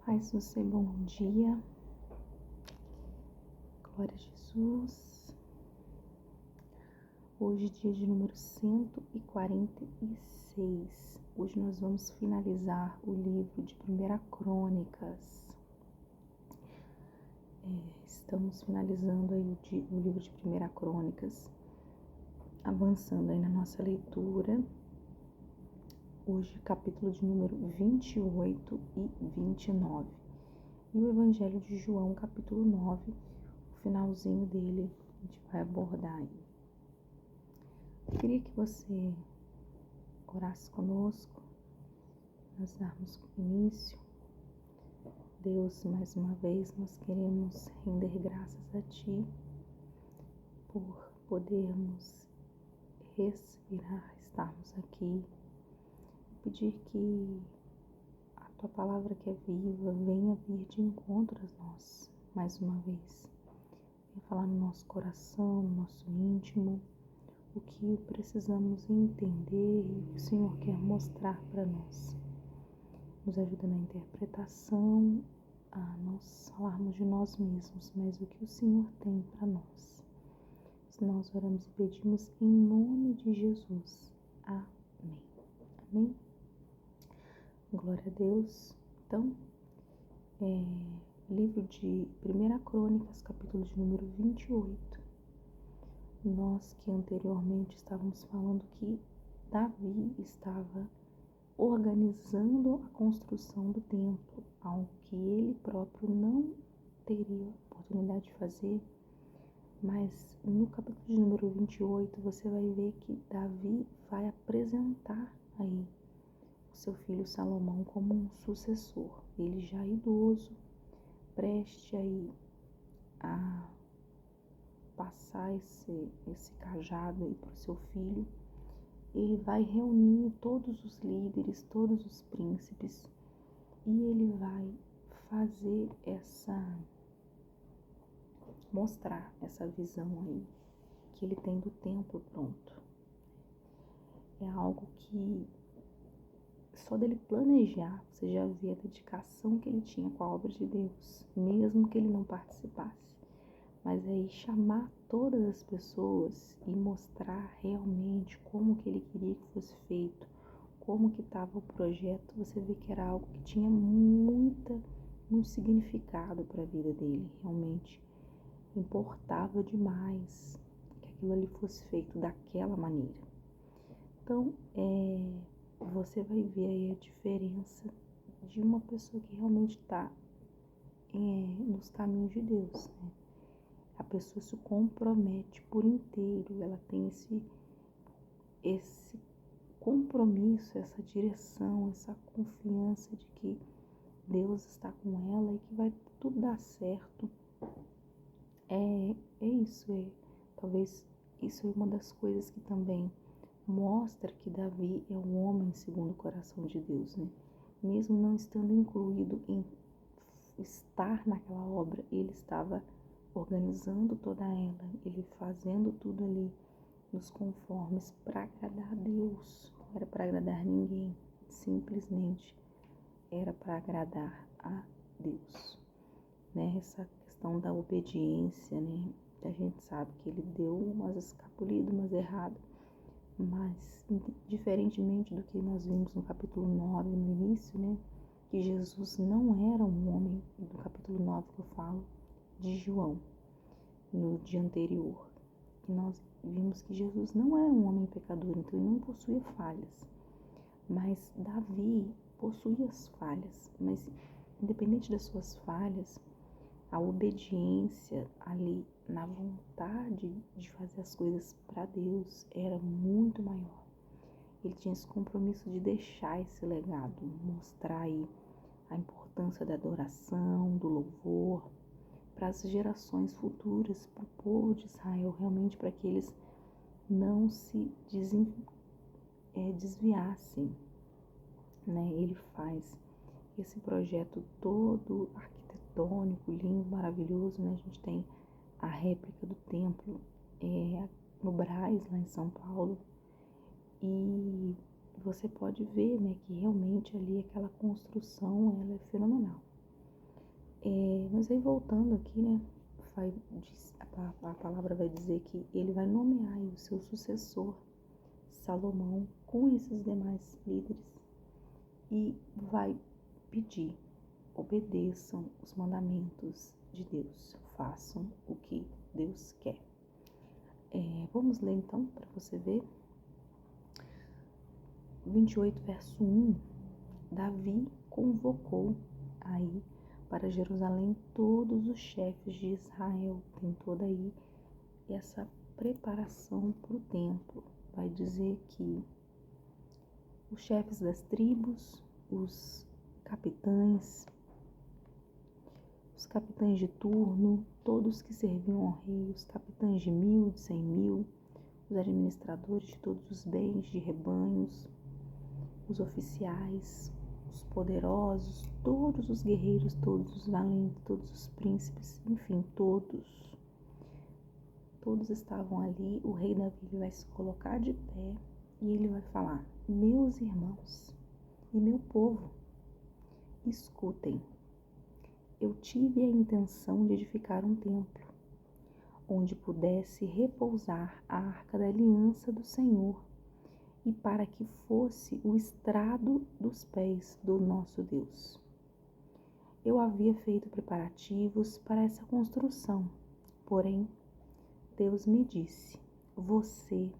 Paz do seu bom dia, glória a Jesus. Hoje, dia de número 146. Hoje nós vamos finalizar o livro de 1 Crônicas. Estamos finalizando aí o livro de 1 Crônicas, avançando aí na nossa leitura. Hoje, capítulo de número 28 e 29. E o Evangelho de João, capítulo 9, o finalzinho dele, a gente vai abordar aí. Eu queria que você orasse conosco, nós darmos início. Deus, mais uma vez, nós queremos render graças a Ti por podermos respirar, estarmos aqui. Pedir que a Tua palavra que é viva venha vir de encontro a nós, mais uma vez. Venha falar no nosso coração, no nosso íntimo, o que precisamos entender e o que o Senhor quer mostrar para nós. Nos ajuda na interpretação, a nós falarmos de nós mesmos, mas o que o Senhor tem para nós. Nós oramos e pedimos em nome de Jesus. Amém. Amém? Glória a Deus. Então, livro de 1 Crônicas, capítulo de número 28. Nós que anteriormente estávamos falando que Davi estava organizando a construção do templo, algo que ele próprio não teria oportunidade de fazer, mas no capítulo de número 28 você vai ver que Davi vai apresentar aí o seu filho Salomão como um sucessor. Ele já idoso, preste aí a passar esse cajado aí para o seu filho. Ele vai reunir todos os líderes, todos os príncipes, e ele vai fazer mostrar essa visão aí que ele tem do templo pronto. É algo que só dele planejar, você já vê a dedicação que ele tinha com a obra de Deus, mesmo que ele não participasse. Mas aí chamar todas as pessoas e mostrar realmente como que ele queria que fosse feito, como que estava o projeto, você vê que era algo que tinha muito significado para a vida dele. Realmente importava demais que aquilo ali fosse feito daquela maneira. Então, você vai ver aí a diferença de uma pessoa que realmente está nos caminhos de Deus, né? A pessoa se compromete por inteiro, ela tem esse compromisso, essa direção, essa confiança de que Deus está com ela e que vai tudo dar certo. Talvez isso é uma das coisas que também mostra que Davi é um homem segundo o coração de Deus, né? Mesmo não estando incluído em estar naquela obra, ele estava organizando toda ela, ele fazendo tudo ali nos conformes para agradar a Deus. Não era para agradar ninguém, simplesmente era para agradar a Deus, né? Essa questão da obediência, né? A gente sabe que ele deu umas escapulidas, umas erradas, mas diferentemente do que nós vimos no capítulo 9, no início, né? Que Jesus não era um homem, do capítulo 9 que eu falo, de João, no dia anterior. E nós vimos que Jesus não era um homem pecador, então ele não possuía falhas. Mas Davi possuía as falhas, mas independente das suas falhas, a obediência ali na vontade de fazer as coisas para Deus era muito maior. Ele tinha esse compromisso de deixar esse legado, mostrar aí a importância da adoração, do louvor, para as gerações futuras, para o povo de Israel, realmente para que eles não se desviassem, né? Ele faz esse projeto todo arquitetônico, lindo, maravilhoso, né? A gente tem a réplica do templo no Brás, lá em São Paulo, e você pode ver, né, que realmente ali aquela construção ela é fenomenal. Mas aí voltando aqui, né? A palavra vai dizer que ele vai nomear aí o seu sucessor, Salomão, com esses demais líderes e vai pedir: obedeçam os mandamentos de Deus, façam o que Deus quer. Vamos ler então para você ver. 28, verso 1. Davi convocou aí para Jerusalém todos os chefes de Israel. Tem toda aí essa preparação para o templo. Vai dizer que os chefes das tribos, os capitães de turno, todos que serviam ao rei, os capitães de 1.000, de 100.000, os administradores de todos os bens de rebanhos, os oficiais, os poderosos, todos os guerreiros, todos os valentes, todos os príncipes, enfim, todos estavam ali. O rei Davi vai se colocar de pé e ele vai falar: meus irmãos e meu povo, escutem. Eu tive a intenção de edificar um templo, onde pudesse repousar a arca da aliança do Senhor, e para que fosse o estrado dos pés do nosso Deus. Eu havia feito preparativos para essa construção, porém, Deus me disse: você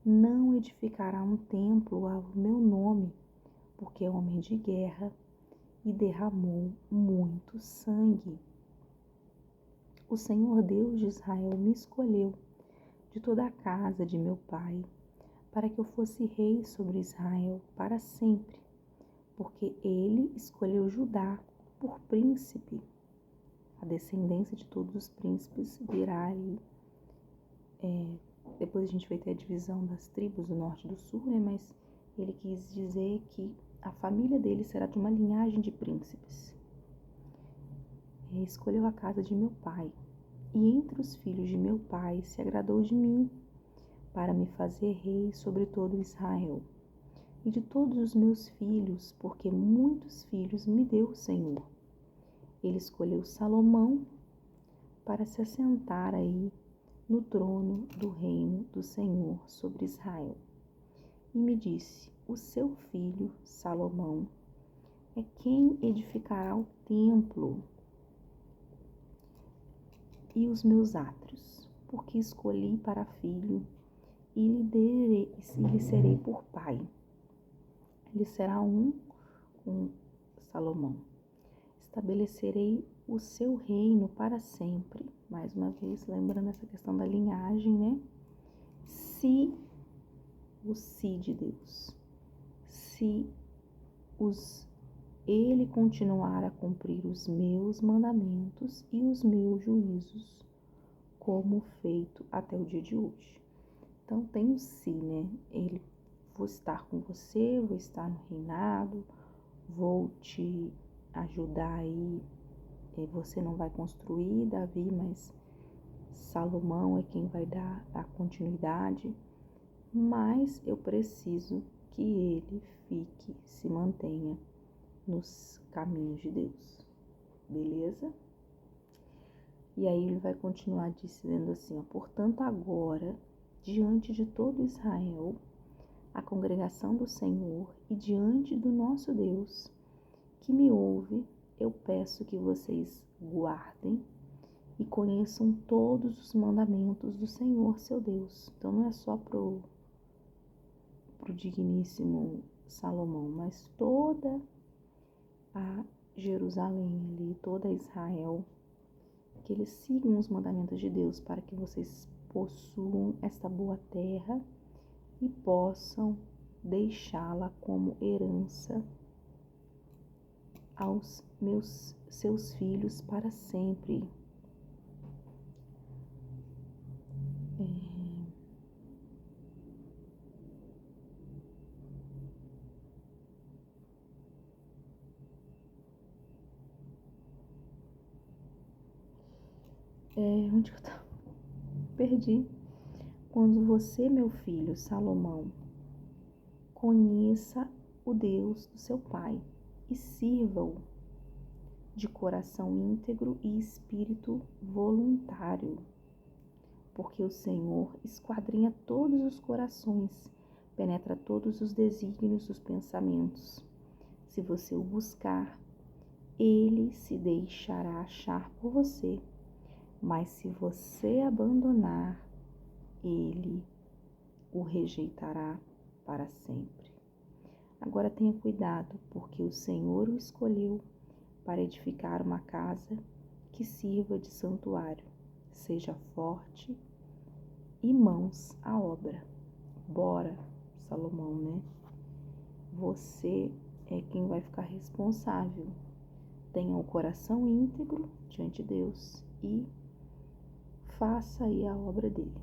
não edificará um templo ao meu nome, porque é homem de guerra e derramou muito sangue. O Senhor Deus de Israel me escolheu de toda a casa de meu pai, para que eu fosse rei sobre Israel para sempre, porque ele escolheu Judá por príncipe. A descendência de todos os príncipes virá aí. Depois a gente vai ter a divisão das tribos do norte e do sul, né? Mas ele quis dizer que a família dele será de uma linhagem de príncipes. Escolheu a casa de meu pai, e entre os filhos de meu pai se agradou de mim, para me fazer rei sobre todo Israel, e de todos os meus filhos, porque muitos filhos me deu o Senhor. Ele escolheu Salomão para se assentar aí no trono do reino do Senhor sobre Israel. E me disse: o seu filho Salomão é quem edificará o templo e os meus átrios, porque escolhi para filho e lhe serei por pai. Ele será um com Salomão. Estabelecerei o seu reino para sempre. Mais uma vez, lembrando essa questão da linhagem, né? Se de Deus, se ele continuar a cumprir os meus mandamentos e os meus juízos, como feito até o dia de hoje. Então tem o se, né? Ele: vou estar com você, vou estar no reinado, vou te ajudar aí. Você não vai construir, Davi, mas Salomão é quem vai dar a continuidade. Mas eu preciso que ele se mantenha nos caminhos de Deus. Beleza? E aí ele vai continuar dizendo assim: portanto, agora, diante de todo Israel, a congregação do Senhor, e diante do nosso Deus, que me ouve, eu peço que vocês guardem e conheçam todos os mandamentos do Senhor, seu Deus. Então não é só pro digníssimo Salomão, mas toda a Jerusalém ali, toda Israel, que eles sigam os mandamentos de Deus, para que vocês possuam esta boa terra e possam deixá-la como herança aos seus filhos para sempre. Onde que eu tava? Perdi. Quando você, meu filho Salomão, conheça o Deus do seu pai e sirva-o, de coração íntegro e espírito voluntário, porque o Senhor esquadrinha todos os corações, penetra todos os desígnios dos pensamentos. Se você o buscar, ele se deixará achar por você, mas se você abandonar, ele o rejeitará para sempre. Agora tenha cuidado, porque o Senhor o escolheu para edificar uma casa que sirva de santuário. Seja forte e mãos à obra. Bora, Salomão, né? Você é quem vai ficar responsável. Tenha o coração íntegro diante de Deus e faça aí a obra dele.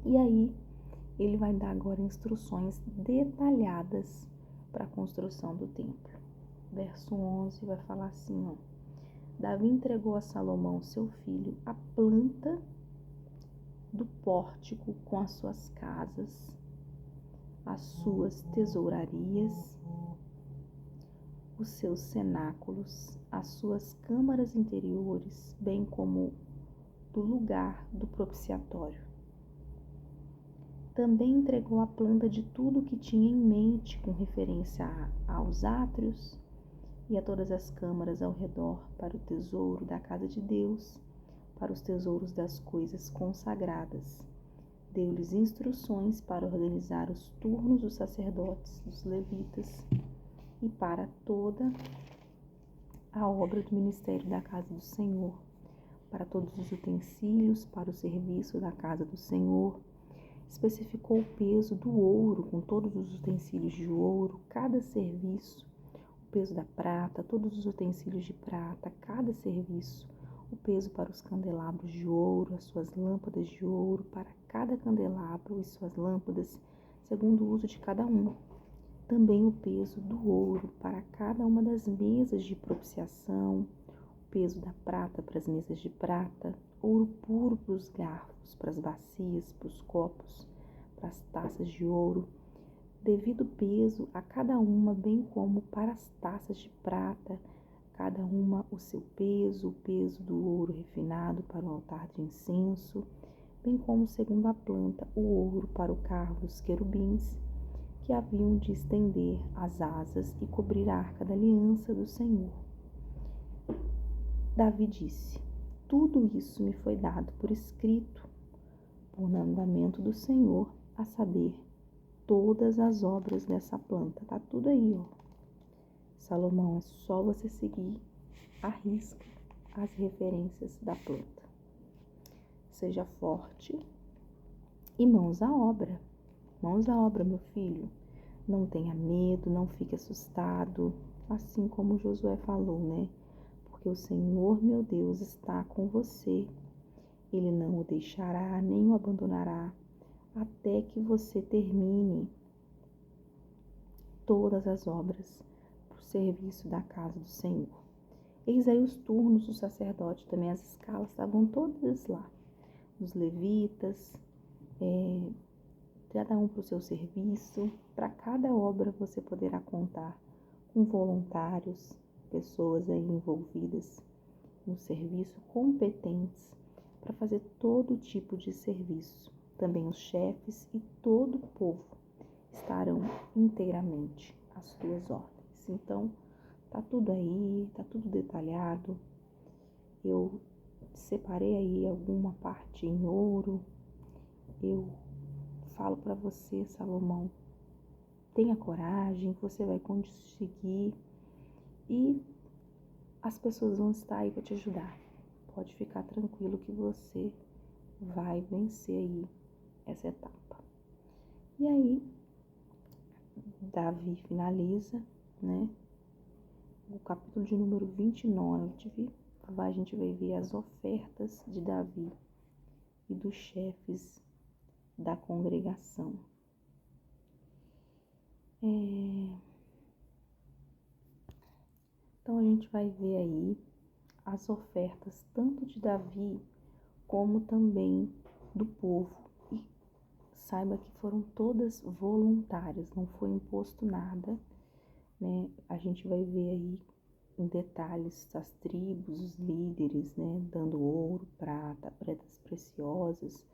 E aí, ele vai dar agora instruções detalhadas para a construção do templo. Verso 11 vai falar assim, ó. Davi entregou a Salomão, seu filho, a planta do pórtico com as suas casas, as suas tesourarias, os seus cenáculos, as suas câmaras interiores, bem como do lugar do propiciatório. Também entregou a planta de tudo o que tinha em mente com referência aos átrios e a todas as câmaras ao redor para o tesouro da casa de Deus, para os tesouros das coisas consagradas. Deu-lhes instruções para organizar os turnos dos sacerdotes, dos levitas e para toda a obra do ministério da casa do Senhor, para todos os utensílios, para o serviço da casa do Senhor. Especificou o peso do ouro, com todos os utensílios de ouro, cada serviço, o peso da prata, todos os utensílios de prata, cada serviço, o peso para os candelabros de ouro, as suas lâmpadas de ouro, para cada candelabro e suas lâmpadas, segundo o uso de cada um. Também o peso do ouro para cada uma das mesas de propiciação, o peso da prata para as mesas de prata, ouro puro para os garfos, para as bacias, para os copos, para as taças de ouro, devido peso a cada uma, bem como para as taças de prata, cada uma o seu peso, o peso do ouro refinado para o altar de incenso, bem como, segundo a planta, o ouro para o carro dos querubins, que haviam de estender as asas e cobrir a arca da aliança do Senhor. Davi disse: tudo isso me foi dado por escrito, por mandamento do Senhor, a saber, todas as obras dessa planta. Tá tudo aí, ó. Salomão, é só você seguir à risca as referências da planta. Seja forte e mãos à obra. Mãos à obra, meu filho. Não tenha medo, não fique assustado, assim como Josué falou, né? Porque o Senhor, meu Deus, está com você. Ele não o deixará, nem o abandonará, até que você termine todas as obras para o serviço da casa do Senhor. Eis aí os turnos do sacerdote, também as escalas estavam todas lá. Os levitas, cada um para o seu serviço. Para cada obra você poderá contar com voluntários, pessoas aí envolvidas no serviço, competentes para fazer todo tipo de serviço. Também os chefes e todo o povo estarão inteiramente às tuas ordens. Então, tá tudo aí, tá tudo detalhado. Eu separei aí alguma parte em ouro. Eu falo para você, Salomão, tenha coragem, você vai conseguir e as pessoas vão estar aí para te ajudar. Pode ficar tranquilo que você vai vencer aí essa etapa. E aí, Davi finaliza, né? O capítulo de número 29, a gente vai ver as ofertas de Davi e dos chefes da congregação. Então a gente vai ver aí as ofertas tanto de Davi como também do povo. E saiba que foram todas voluntárias, não foi imposto nada, né? A gente vai ver aí em detalhes as tribos, os líderes, né, dando ouro, prata, pedras preciosas,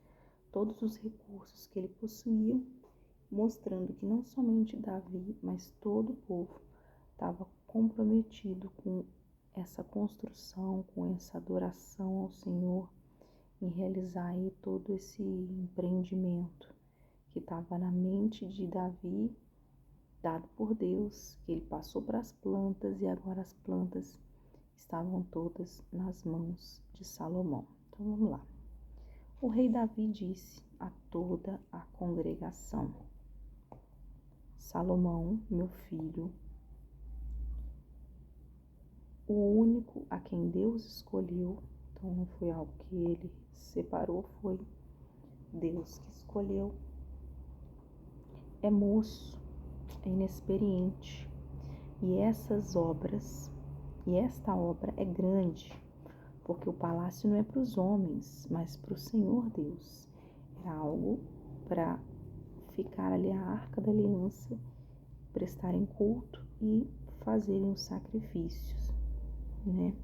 todos os recursos que ele possuía, mostrando que não somente Davi, mas todo o povo estava comprometido com essa construção, com essa adoração ao Senhor, em realizar aí todo esse empreendimento que estava na mente de Davi, dado por Deus, que ele passou para as plantas e agora as plantas estavam todas nas mãos de Salomão. Então vamos lá. O rei Davi disse a toda a congregação: Salomão, meu filho, o único a quem Deus escolheu, então não foi algo que ele separou, foi Deus que escolheu, é moço, é inexperiente, e esta obra é grande, porque o palácio não é para os homens, mas para o Senhor Deus. Era algo para ficar ali a arca da aliança, prestarem culto e fazerem os sacrifícios, né?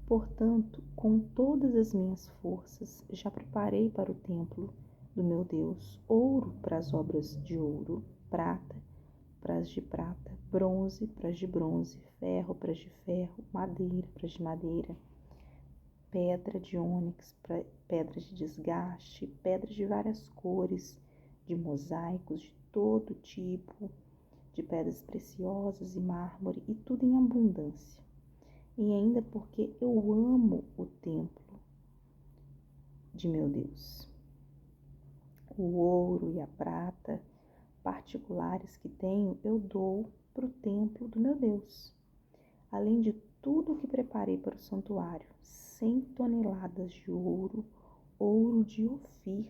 Portanto, com todas as minhas forças, já preparei para o templo do meu Deus ouro para as obras de ouro, prata para as de prata, bronze para as de bronze, ferro para as de ferro, madeira para as de madeira, pedra de ônix para pedra de desgaste, pedras de várias cores, de mosaicos de todo tipo, de pedras preciosas e mármore, e tudo em abundância. E ainda porque eu amo o templo de meu Deus. O ouro e a prata particulares que tenho, eu dou para o templo do meu Deus. Além de tudo o que preparei para o santuário, 100 toneladas de ouro, ouro de Ofir,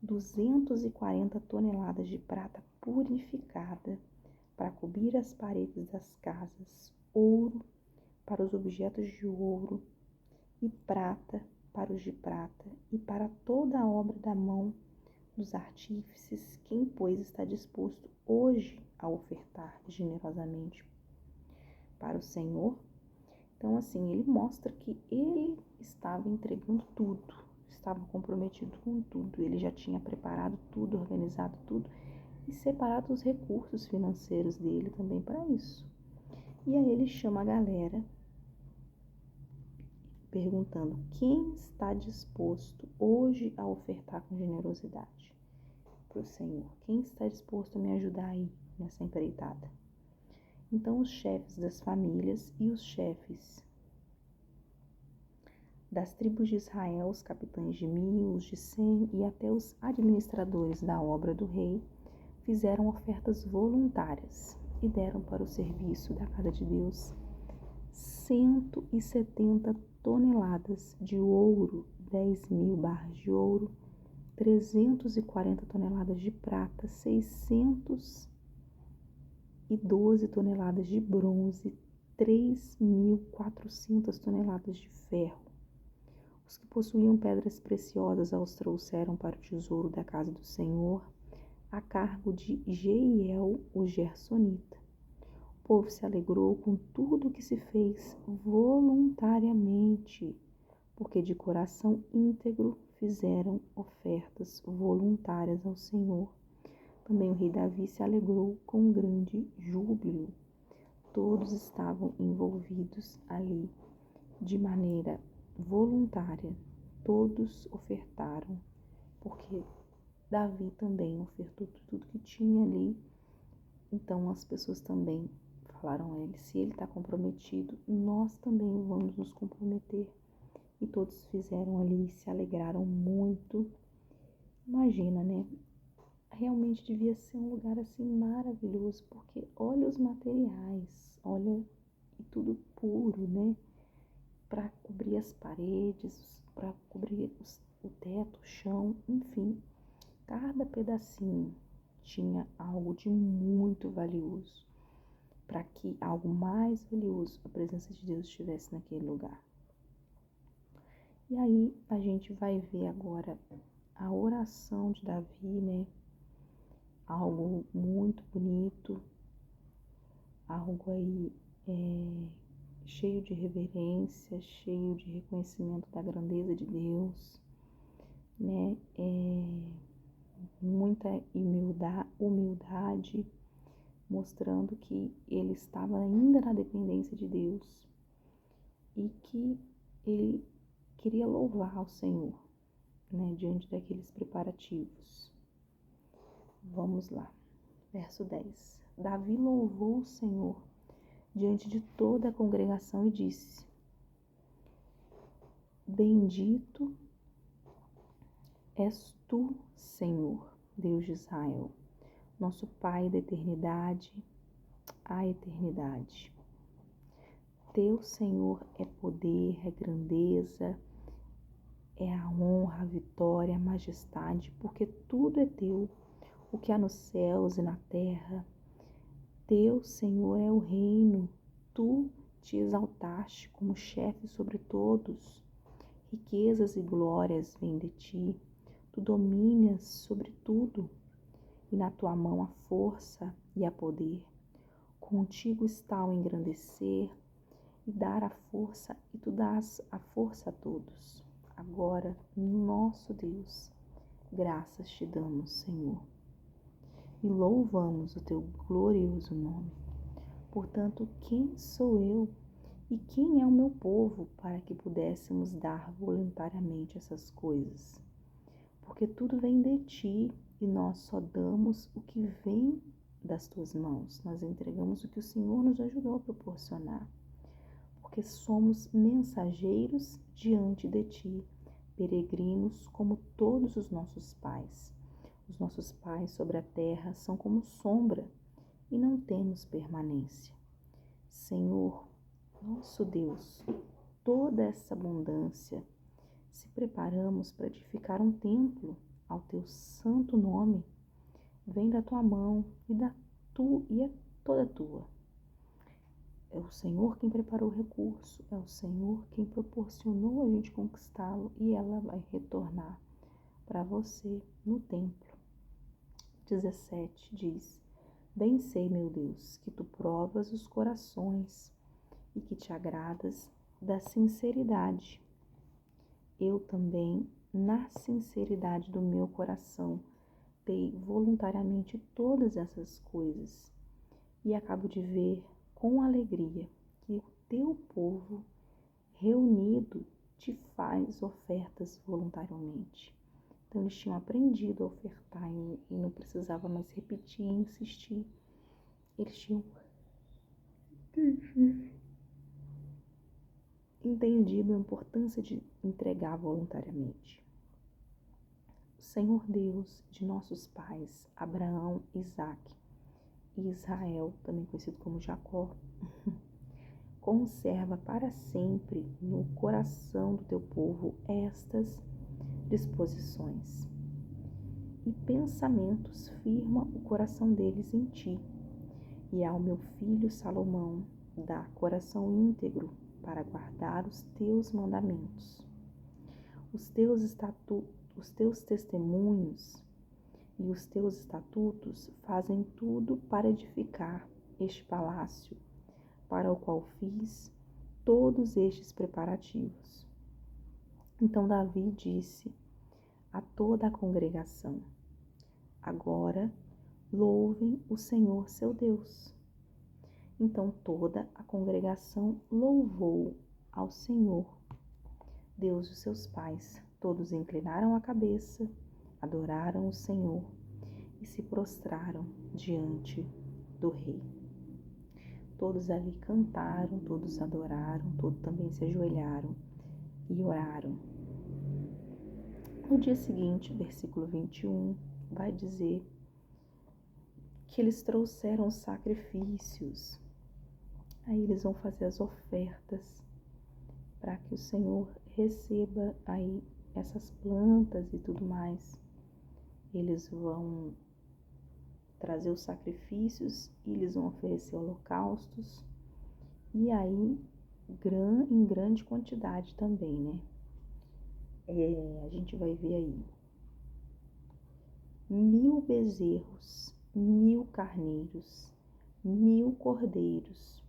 240 toneladas de prata purificada para cobrir as paredes das casas, ouro para os objetos de ouro e prata para os de prata e para toda a obra da mão dos artífices, quem, pois, está disposto hoje a ofertar generosamente para o Senhor. Então, assim, ele mostra que ele estava entregando tudo, estava comprometido com tudo, ele já tinha preparado tudo, organizado tudo e separado os recursos financeiros dele também para isso. E aí ele chama a galera perguntando: quem está disposto hoje a ofertar com generosidade para o Senhor? Quem está disposto a me ajudar aí nessa empreitada? Então os chefes das famílias e os chefes das tribos de Israel, os capitães de 1000, os de 100 e até os administradores da obra do rei fizeram ofertas voluntárias e deram para o serviço da casa de Deus 170 toneladas de ouro, 10.000 barras de ouro, 340 toneladas de prata, 612 toneladas de bronze, 3.400 toneladas de ferro. Os que possuíam pedras preciosas as trouxeram para o tesouro da casa do Senhor, a cargo de Jeiel, o Gersonita. O povo se alegrou com tudo o que se fez voluntariamente, porque de coração íntegro fizeram ofertas voluntárias ao Senhor. Também o rei Davi se alegrou com grande júbilo. Todos estavam envolvidos ali de maneira voluntária. Todos ofertaram, porque Davi também ofertou tudo que tinha ali. Então as pessoas também falaram a ele: se ele está comprometido, nós também vamos nos comprometer. E todos fizeram ali, se alegraram muito. Imagina, né? Realmente devia ser um lugar assim maravilhoso, porque olha os materiais, olha, e tudo puro, né? Para cobrir as paredes, para cobrir o teto, o chão, enfim, cada pedacinho tinha algo de muito valioso, para que algo mais valioso, a presença de Deus, estivesse naquele lugar. E aí a gente vai ver agora a oração de Davi, né? Algo muito bonito, algo aí cheio de reverência, cheio de reconhecimento da grandeza de Deus, né? Muita humildade, mostrando que ele estava ainda na dependência de Deus e que ele queria louvar ao Senhor, né, diante daqueles preparativos. Vamos lá, verso 10. Davi louvou o Senhor diante de toda a congregação e disse: Bendito és tu, Senhor, Deus de Israel, nosso Pai da eternidade à eternidade. Teu, Senhor, é poder, é grandeza, é a honra, a vitória, a majestade, porque tudo é teu, o que há nos céus e na terra. Teu, Senhor, é o reino, tu te exaltaste como chefe sobre todos. Riquezas e glórias vêm de ti, tu dominas sobre tudo, e na tua mão há força e há poder. Contigo está o engrandecer e dar a força, e tu dás a força a todos. Agora, nosso Deus, graças te damos, Senhor, e louvamos o teu glorioso nome. Portanto, quem sou eu e quem é o meu povo para que pudéssemos dar voluntariamente essas coisas? Porque tudo vem de ti e nós só damos o que vem das tuas mãos. Nós entregamos o que o Senhor nos ajudou a proporcionar. Porque somos mensageiros diante de ti, peregrinos como todos os nossos pais. Os nossos pais sobre a terra são como sombra e não temos permanência. Senhor, nosso Deus, toda essa abundância, se preparamos para edificar um templo ao teu santo nome, vem da tua mão e é toda tua. É o Senhor quem preparou o recurso, é o Senhor quem proporcionou a gente conquistá-lo e ela vai retornar para você no templo. 17 diz: Bem sei, meu Deus, que tu provas os corações e que te agradas da sinceridade. Eu também, na sinceridade do meu coração, dei voluntariamente todas essas coisas e acabo de ver com alegria que o teu povo reunido te faz ofertas voluntariamente. Então eles tinham aprendido a ofertar e não precisava mais repetir e insistir. Eles tinham entendido a importância de entregar voluntariamente. O Senhor Deus de nossos pais, Abraão, Isaque e Israel, também conhecido como Jacó, conserva para sempre no coração do teu povo estas disposições. E pensamentos firma o coração deles em ti. E ao meu filho Salomão dá coração íntegro para guardar os teus mandamentos. Os teus testemunhos e os teus estatutos fazem tudo para edificar este palácio, para o qual fiz todos estes preparativos. Então Davi disse a toda a congregação: Agora louvem o Senhor seu Deus. Então toda a congregação louvou ao Senhor, Deus dos seus pais. Todos inclinaram a cabeça, adoraram o Senhor e se prostraram diante do rei. Todos ali cantaram, todos adoraram, todos também se ajoelharam e oraram. No dia seguinte, versículo 21, vai dizer que eles trouxeram os sacrifícios. Aí eles vão fazer as ofertas para que o Senhor receba aí essas plantas e tudo mais. Eles vão trazer os sacrifícios e eles vão oferecer holocaustos. E aí, em grande quantidade também, né? A gente vai ver aí 1000 bezerros, 1000 carneiros, 1000 cordeiros,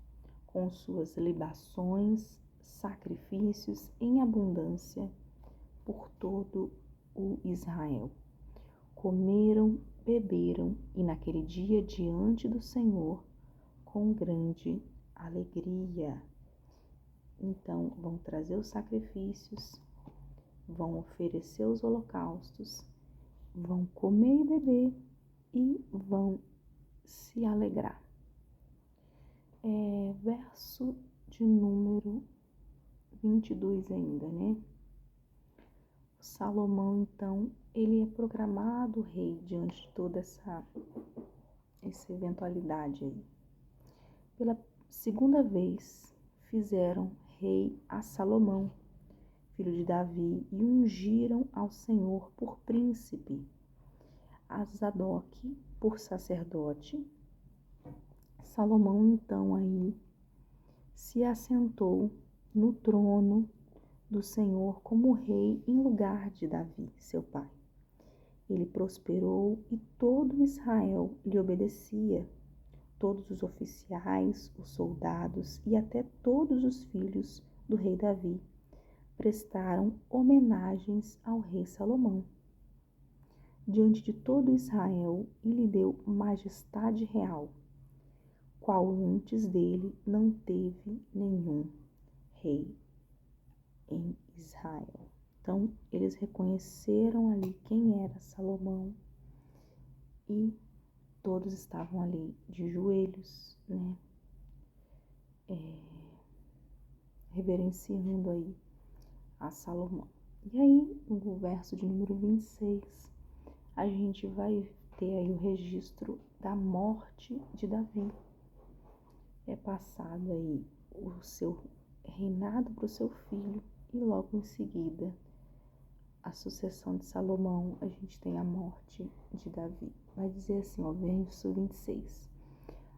com suas libações, sacrifícios em abundância por todo o Israel. Comeram, beberam e naquele dia diante do Senhor com grande alegria. Então vão trazer os sacrifícios, vão oferecer os holocaustos, vão comer e beber e vão se alegrar. Verso de número 22 ainda, né? Salomão, então, ele é proclamado rei diante de toda essa eventualidade aí. Pela segunda vez, fizeram rei a Salomão, filho de Davi, e ungiram ao Senhor por príncipe, a Zadoque por sacerdote. Salomão, então, aí se assentou no trono do Senhor como rei em lugar de Davi, seu pai. Ele prosperou e todo Israel lhe obedecia. Todos os oficiais, os soldados e até todos os filhos do rei Davi prestaram homenagens ao rei Salomão diante de todo Israel e lhe deu majestade real, qual antes dele não teve nenhum rei em Israel. Então, eles reconheceram ali quem era Salomão e todos estavam ali de joelhos, né? Reverenciando aí a Salomão. E aí, no verso de número 26, a gente vai ter aí o registro da morte de Davi. É passado aí o seu reinado para o seu filho e logo em seguida a sucessão de Salomão, a gente tem a morte de Davi. Vai dizer assim, ó, verso 26.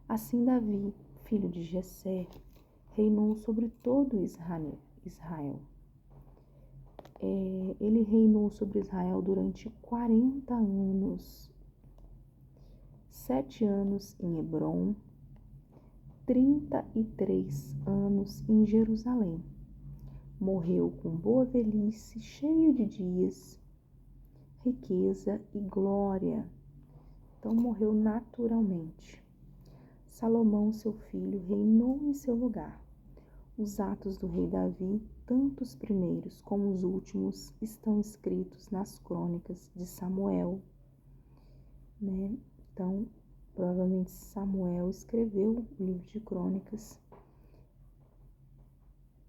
Assim Davi, filho de Jessé, reinou sobre todo Israel. Ele reinou sobre Israel durante 40 anos. 7 anos em Hebrom, 33 anos em Jerusalém. Morreu com boa velhice, cheio de dias, riqueza e glória. Então morreu naturalmente. Salomão, seu filho, reinou em seu lugar. Os atos do rei Davi, tanto os primeiros como os últimos, estão escritos nas crônicas de Samuel, né? Então, provavelmente Samuel escreveu o livro de crônicas.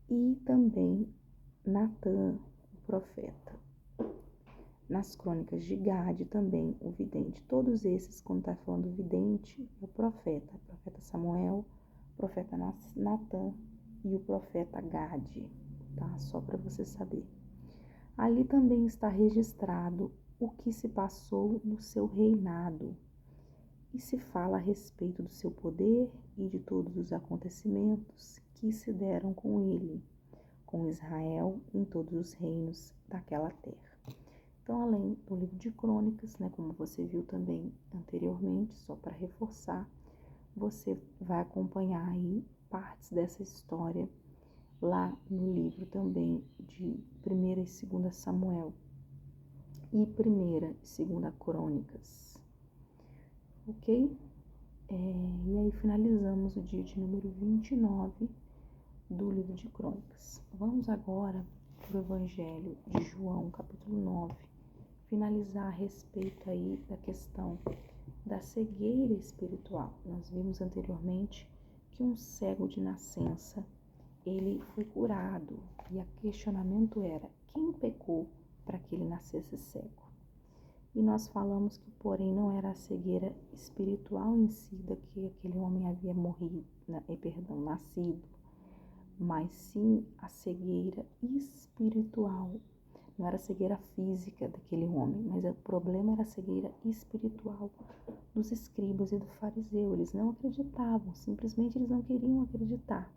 E também Natã, o profeta. Nas crônicas de Gade também o vidente. Todos esses, quando está falando do vidente, é o profeta Samuel, o profeta Natã e o profeta Gade, tá? Só para você saber. Ali também está registrado o que se passou no seu reinado e se fala a respeito do seu poder e de todos os acontecimentos que se deram com ele, com Israel em todos os reinos daquela terra. Então, além do livro de crônicas, né, como você viu também anteriormente, só para reforçar, você vai acompanhar aí partes dessa história lá no livro também de 1ª e 2ª Samuel e 1ª e 2ª Crônicas. Ok? E aí finalizamos o dia de número 29 do livro de crônicas. Vamos agora para o Evangelho de João, capítulo 9, finalizar a respeito aí da questão da cegueira espiritual. Nós vimos anteriormente que um cego de nascença, ele foi curado, e o questionamento era, quem pecou para que ele nascesse cego? E nós falamos que, porém, não era a cegueira espiritual em si da que aquele homem havia nascido, mas sim a cegueira espiritual. Não era a cegueira física daquele homem, mas o problema era a cegueira espiritual dos escribas e do fariseu. Eles não acreditavam, simplesmente eles não queriam acreditar.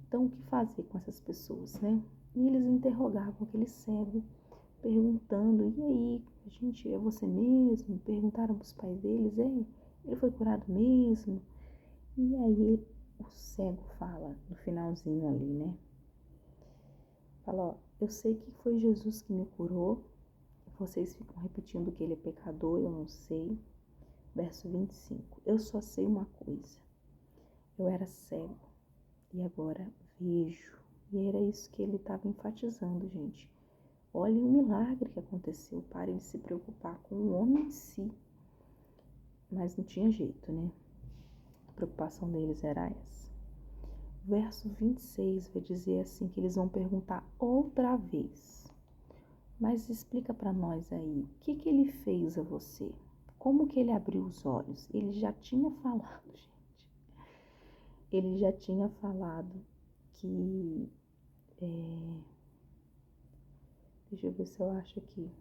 Então, o que fazer com essas pessoas, né? E eles interrogavam aquele cego, perguntando, e aí, gente, é você mesmo? Perguntaram para os pais deles, ele foi curado mesmo? E aí o cego fala no finalzinho ali, né? Fala, ó, eu sei que foi Jesus que me curou. Vocês ficam repetindo que ele é pecador, eu não sei. Verso 25. Eu só sei uma coisa. Eu era cego e agora vejo. E era isso que ele estava enfatizando, gente. Olhem o milagre que aconteceu. Parem de se preocupar com o homem em si. Mas não tinha jeito, né? A preocupação deles era essa. Verso 26 vai dizer assim que eles vão perguntar outra vez. Mas explica para nós aí, o que ele fez a você? Como que ele abriu os olhos? Ele já tinha falado, gente. Ele já tinha falado que... deixa eu ver se eu acho aqui.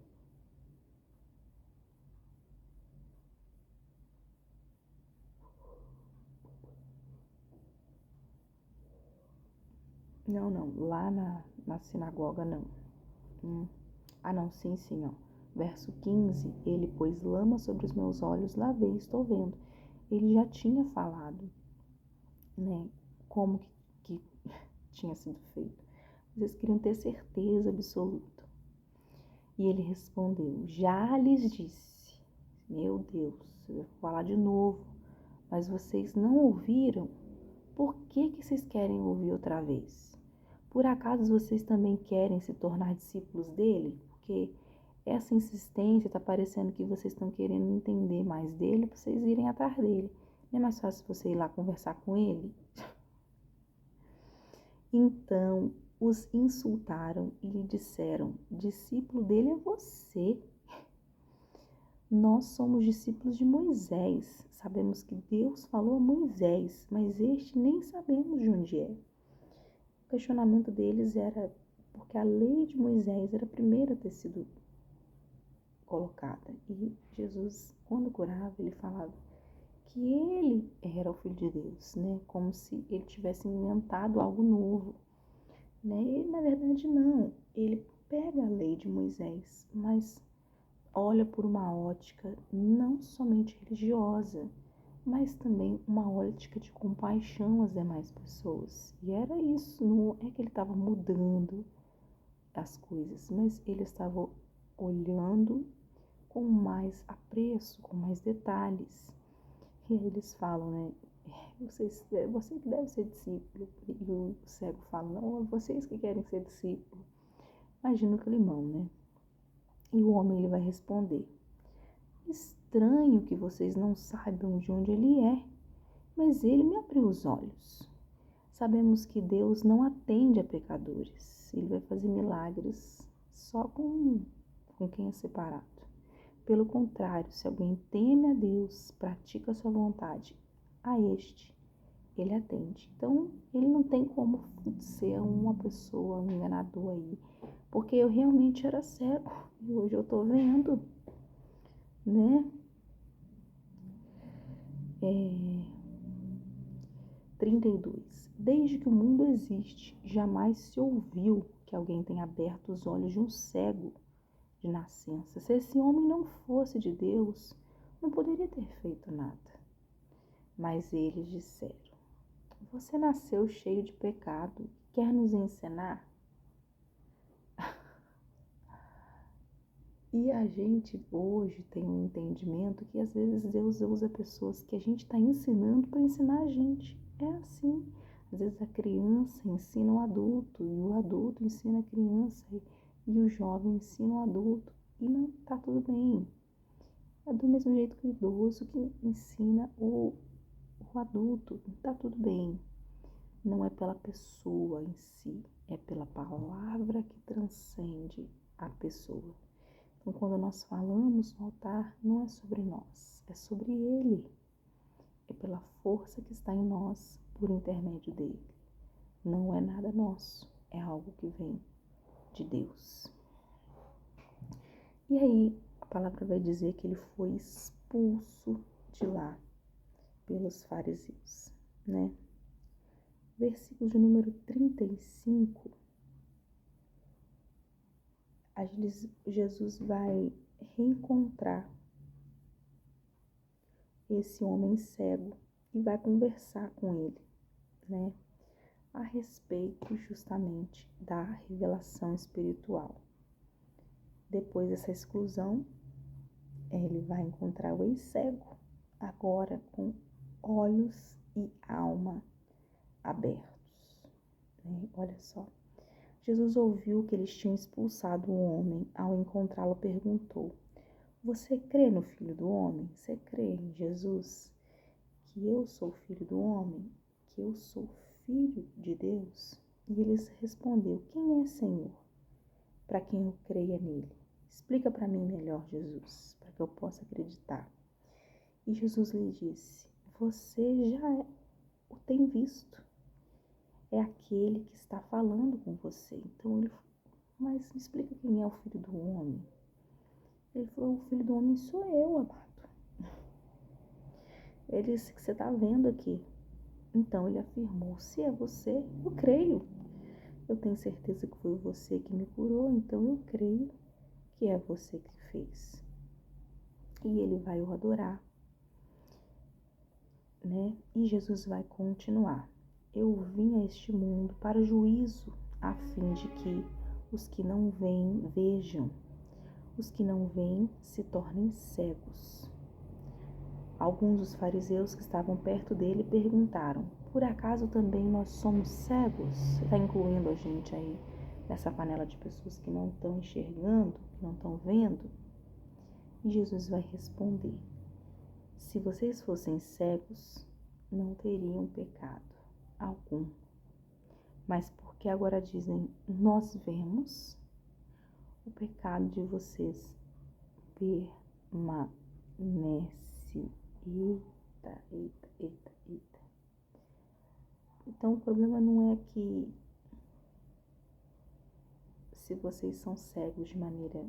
Não. Lá na sinagoga, não. Não, sim, ó. Verso 15, ele pôs lama sobre os meus olhos, lavei, estou vendo. Ele já tinha falado, né, como que tinha sido feito. Eles queriam ter certeza absoluta. E ele respondeu, já lhes disse. Meu Deus, eu vou falar de novo. Mas vocês não ouviram? Por que vocês querem ouvir outra vez? Por acaso vocês também querem se tornar discípulos dele? Porque essa insistência está parecendo que vocês estão querendo entender mais dele para vocês irem atrás dele. Não é mais fácil você ir lá conversar com ele? Então os insultaram e lhe disseram, discípulo dele é você. Nós somos discípulos de Moisés. Sabemos que Deus falou a Moisés, mas este nem sabemos de onde é. O questionamento deles era porque a lei de Moisés era a primeira a ter sido colocada. E Jesus, quando curava, ele falava que ele era o Filho de Deus, né? Como se ele tivesse inventado algo novo, né? E, na verdade, não. Ele pega a lei de Moisés, mas olha por uma ótica não somente religiosa, mas também uma ótica de compaixão às demais pessoas. E era isso, não é que ele estava mudando as coisas, mas ele estava olhando com mais apreço, com mais detalhes. E aí eles falam, né? Você que deve ser discípulo. E o cego fala, não, vocês que querem ser discípulo. Imagina o climão, né? E o homem ele vai responder, estranho que vocês não saibam de onde ele é, mas ele me abriu os olhos. Sabemos que Deus não atende a pecadores. Ele vai fazer milagres só com quem é separado. Pelo contrário, se alguém teme a Deus, pratica a sua vontade, a este ele atende. Então, ele não tem como ser uma pessoa, um enganador aí, porque eu realmente era cego e hoje eu tô vendo, né? 32. Desde que o mundo existe, jamais se ouviu que alguém tenha aberto os olhos de um cego de nascença. Se esse homem não fosse de Deus, não poderia ter feito nada. Mas eles disseram, você nasceu cheio de pecado, quer nos ensinar? E a gente hoje tem um entendimento que às vezes Deus usa pessoas que a gente está ensinando para ensinar a gente. É assim. Às vezes a criança ensina o adulto e o adulto ensina a criança e o jovem ensina o adulto. E não está tudo bem. É do mesmo jeito que o idoso que ensina o adulto. Está tudo bem. Não é pela pessoa em si, é pela palavra que transcende a pessoa. Então, quando nós falamos no altar, não é sobre nós, é sobre Ele. É pela força que está em nós, por intermédio dEle. Não é nada nosso, é algo que vem de Deus. E aí, a palavra vai dizer que ele foi expulso de lá pelos fariseus, né? Versículo de número 35, Jesus vai reencontrar esse homem cego e vai conversar com ele. né, a respeito justamente da revelação espiritual. Depois dessa exclusão, ele vai encontrar o ex-cego, agora com olhos e alma abertos, né? Olha só. Jesus ouviu que eles tinham expulsado o homem. Ao encontrá-lo, perguntou: Você crê no Filho do Homem? Você crê em Jesus? Que eu sou filho do homem? Que eu sou filho de Deus? E ele respondeu: Quem é, Senhor, para quem eu creia nele? Explica para mim melhor, Jesus, para que eu possa acreditar. E Jesus lhe disse: Você já o tem visto. É aquele que está falando com você. Então ele falou: Mas me explica quem é o Filho do Homem. Ele falou: O Filho do Homem sou eu, amado. Ele disse: que você está vendo aqui. Então ele afirmou: Se é você, eu creio. Eu tenho certeza que foi você que me curou, então eu creio que é você que fez. E ele vai o adorar, né? E Jesus vai continuar: Eu vim a este mundo para juízo, a fim de que os que não veem vejam, os que não veem se tornem cegos. Alguns dos fariseus que estavam perto dele perguntaram: Por acaso também nós somos cegos? Você está incluindo a gente aí nessa panela de pessoas que não estão enxergando, que não estão vendo? E Jesus vai responder: Se vocês fossem cegos, não teriam pecado algum. Mas porque agora dizem, nós vemos, o pecado de vocês permanece. Eita. Então o problema não é que se vocês são cegos de maneira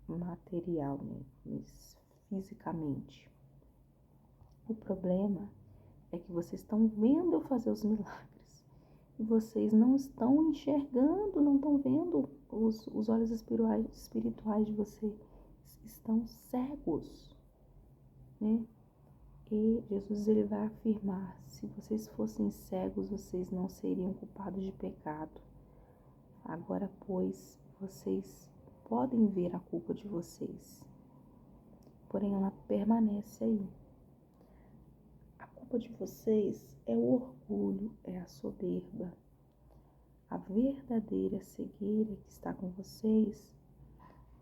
material, né, mas fisicamente. O problema é que vocês estão vendo eu fazer os milagres e vocês não estão enxergando, não estão vendo, os olhos espirituais de vocês estão cegos, né? E Jesus ele vai afirmar: se vocês fossem cegos, vocês não seriam culpados de pecado. Agora, pois, vocês podem ver a culpa de vocês, porém ela permanece aí. A culpa de vocês é o orgulho, é a soberba. A verdadeira cegueira que está com vocês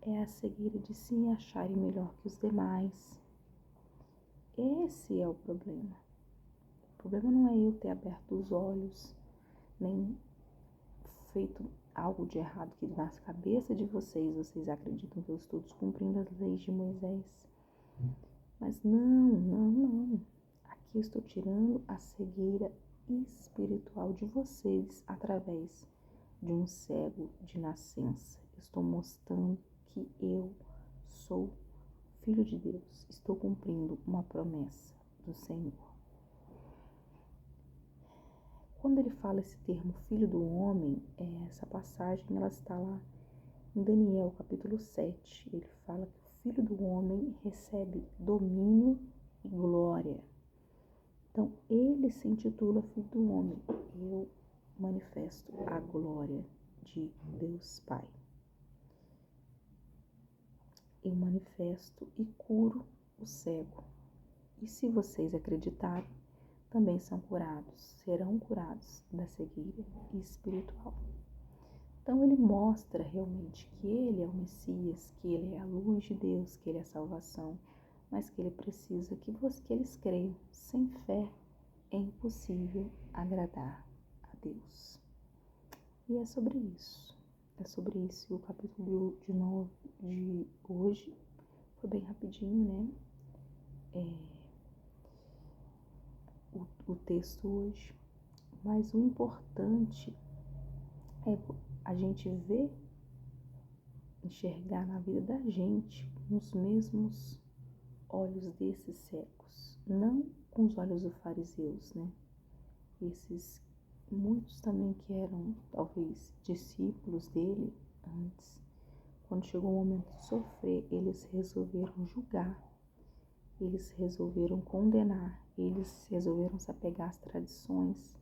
é a cegueira de se acharem melhor que os demais. Esse é o problema. O problema não é eu ter aberto os olhos, nem feito algo de errado que na cabeça de vocês acreditam que eu estou descumprindo as leis de Moisés. Mas não. Aqui eu estou tirando a cegueira espiritual de vocês através de um cego de nascença. Estou mostrando que eu sou filho de Deus. Estou cumprindo uma promessa do Senhor. Quando ele fala esse termo filho do homem, essa passagem ela está lá em Daniel capítulo 7. Ele fala que o filho do homem recebe domínio e glória. Então, ele se intitula Filho do Homem. Eu manifesto a glória de Deus Pai. Eu manifesto e curo o cego. E se vocês acreditarem, também são curados, serão curados da cegueira espiritual. Então, ele mostra realmente que ele é o Messias, que ele é a luz de Deus, que ele é a salvação, mas que ele precisa que eles creiam. Sem fé é impossível agradar a Deus. E é sobre isso. É sobre isso o capítulo de hoje. Foi bem rapidinho, né? O texto hoje. Mas o importante é a gente ver, enxergar na vida da gente com os mesmos olhos desses cegos, não com os olhos dos fariseus, né? Muitos também que eram talvez discípulos dele antes, quando chegou o momento de sofrer, eles resolveram julgar, eles resolveram condenar, eles resolveram se apegar às tradições,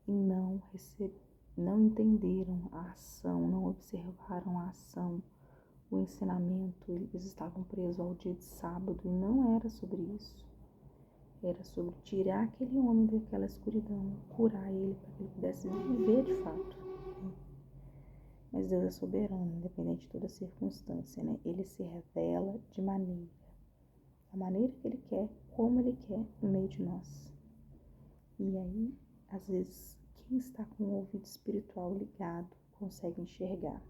e não entenderam a ação, não observaram a ação, o ensinamento. Eles estavam presos ao dia de sábado e não era sobre isso. Era sobre tirar aquele homem daquela escuridão, curar ele para que ele pudesse viver de fato. Mas Deus é soberano, independente de toda circunstância, né? Ele se revela da maneira que Ele quer, como Ele quer, no meio de nós. E aí, às vezes, quem está com o ouvido espiritual ligado consegue enxergar.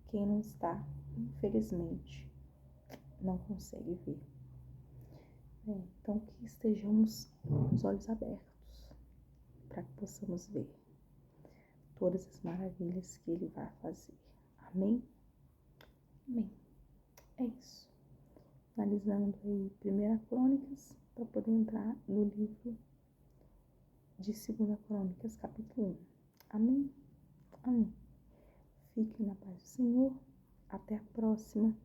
Quem não está, infelizmente, não consegue ver. Então, que estejamos com os olhos abertos para que possamos ver todas as maravilhas que Ele vai fazer. Amém? Amém. É isso. Analisando aí 1 Crônicas, para poder entrar no livro de 2 Crônicas, capítulo 1. Amém? Amém. Fiquem na paz do Senhor. Até a próxima.